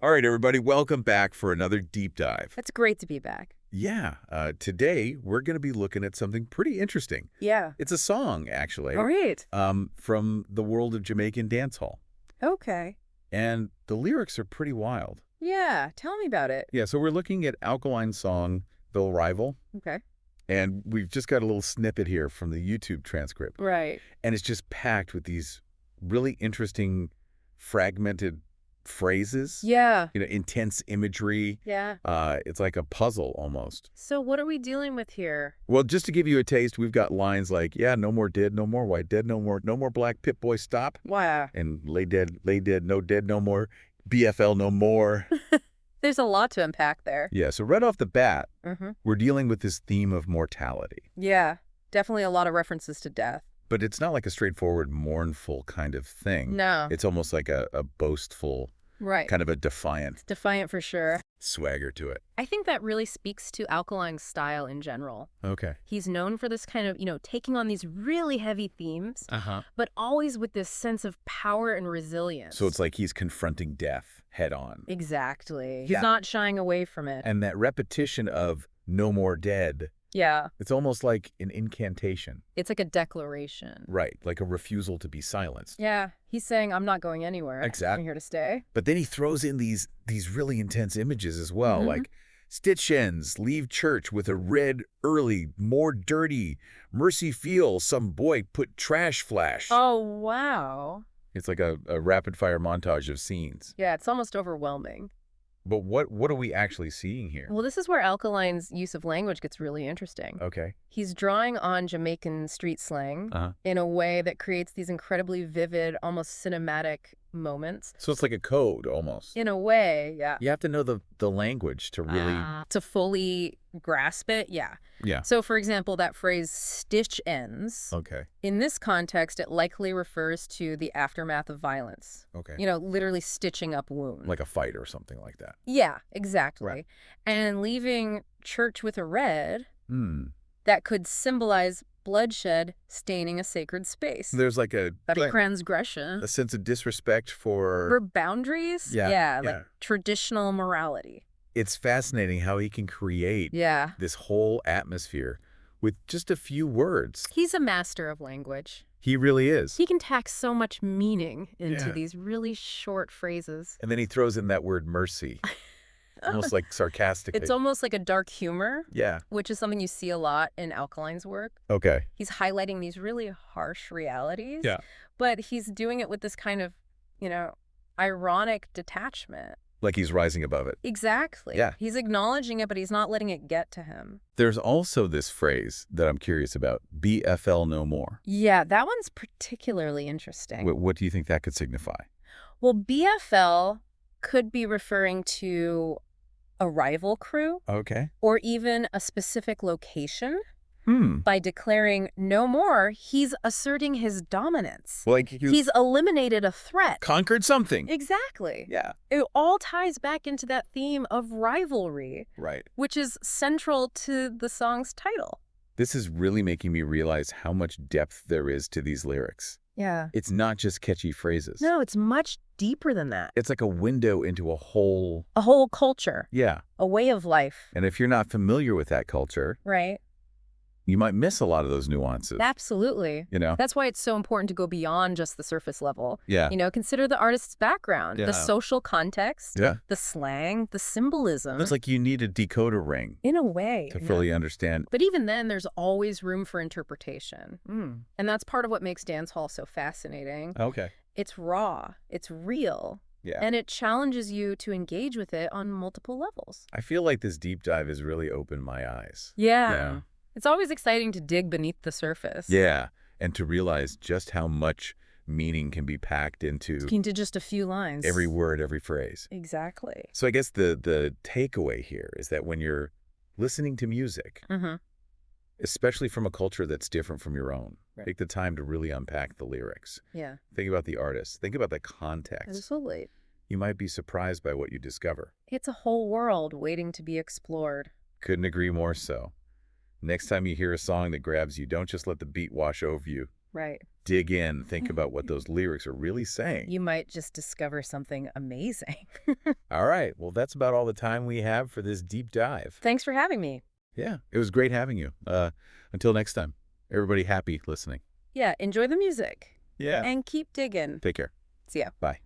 All right, everybody, welcome back for another deep dive. It's great to be back. Yeah, today we're going to be looking at something pretty interesting. Yeah. It's a song, actually, All right. from the world of Jamaican dancehall. Okay. And the lyrics are pretty wild. Yeah. Tell me about it. Yeah, so we're looking at Alkaline's song, The Rival, Okay. and we've just got a little snippet here from the YouTube transcript. Right. And it's just packed with these really interesting, fragmented phrases. Yeah. Intense imagery. Yeah. It's like a puzzle almost. So what are we dealing with here? Well, just to give you a taste, we've got lines like, yeah, no more dead, no more white dead, no more black pit boy stop. Wow. And lay dead, no more. BFL no more. There's a lot to unpack there. Yeah, so right off the bat, Mm-hmm. we're dealing with this theme of mortality. Yeah. Definitely a lot of references to death. But it's not like a straightforward mournful kind of thing. No. It's almost like a boastful, Right. kind of a defiant Defiant for sure. swagger to it. I think that really speaks to Alkaline's style in general. Okay. He's known for this kind of, taking on these really heavy themes, Uh-huh. but always with this sense of power and resilience. So it's like he's confronting death head on. Exactly. Yeah. He's not shying away from it. And that repetition of no more dead, Yeah. it's almost like an incantation. It's like a declaration. Right, like a refusal to be silenced. Yeah. He's saying, I'm not going anywhere. Exactly. I'm here to stay. But then he throws in these really intense images as well, Mhm. like stitch ends, leave church with a red early, more dirty, mercy feel, some boy put trash flash. Oh, wow. It's like a rapid-fire montage of scenes. Yeah, it's almost overwhelming. But what are we actually seeing here? Well, this is where Alkaline's use of language gets really interesting. Okay. He's drawing on Jamaican street slang Uh-huh. in a way that creates these incredibly vivid, almost cinematic moments. So it's like a code, almost. In a way, yeah. You have to know the language to really... To fully grasp it, yeah. Yeah. So, for example, that phrase, stitch ends, Okay. in this context, it likely refers to the aftermath of violence. Okay. Literally stitching up wounds. Like a fight or something like that. Yeah, exactly. Right. And leaving church with a red, Hmm. that could symbolize bloodshed staining a sacred space. There's like a Transgression. sense of disrespect for... For boundaries? Yeah, Yeah, yeah. like traditional morality. It's fascinating how he can create Yeah. this whole atmosphere with just a few words. He's a master of language. He really is. He can tack so much meaning into Yeah. these really short phrases. And then he throws in that word mercy, almost like sarcastically. It's almost like a dark humor, Yeah. which is something you see a lot in Alkaline's work. Okay. He's highlighting these really harsh realities. Yeah. But he's doing it with this kind of, ironic detachment. Like he's rising above it. Exactly. Yeah. He's acknowledging it, but he's not letting it get to him. There's also this phrase that I'm curious about, BFL no more. Yeah, that one's particularly interesting. What do you think that could signify? Well, BFL could be referring to a rival crew Okay. or even a specific location. Hmm. By declaring no more, he's asserting his dominance. Like He's eliminated a threat. conquered something. Exactly. Yeah. It all ties back into that theme of rivalry, Right. which is central to the song's title. This is really making me realize how much depth there is to these lyrics. Yeah. It's not just catchy phrases. No, it's much deeper than that. It's like a window into a whole... A whole culture, Yeah. a way of life. And if you're not familiar with that culture, Right? you might miss a lot of those nuances. Absolutely. You know? That's why it's so important to go beyond just the surface level. Yeah. Consider the artist's background, Yeah. the social context, Yeah. the slang, the symbolism. It's like you need a decoder ring In a way. to yeah. fully understand. But even then, there's always room for interpretation. And that's part of what makes dancehall so fascinating. Okay. It's raw, it's real, Yeah. and it challenges you to engage with it on multiple levels. I feel like this deep dive has really opened my eyes. Yeah. It's always exciting to dig beneath the surface. Yeah. And to realize just how much meaning can be packed into Into just a few lines. every word, every phrase. Exactly. So I guess the takeaway here is that when you're listening to music, Mm-hmm. especially from a culture that's different from your own, Right. take the time to really unpack the lyrics. Yeah. Think about the artist. Think about the context. Absolutely. You might be surprised by what you discover. It's a whole world waiting to be explored. Couldn't agree more so. Next time you hear a song that grabs you, don't just let the beat wash over you. Right. Dig in, think about what those lyrics are really saying. You might just discover something amazing. All right, well, that's about all the time we have for this deep dive. Thanks for having me. Yeah, it was great having you. Until next time, everybody happy listening. Yeah, enjoy the music. Yeah. And keep digging. Take care. See ya. Bye.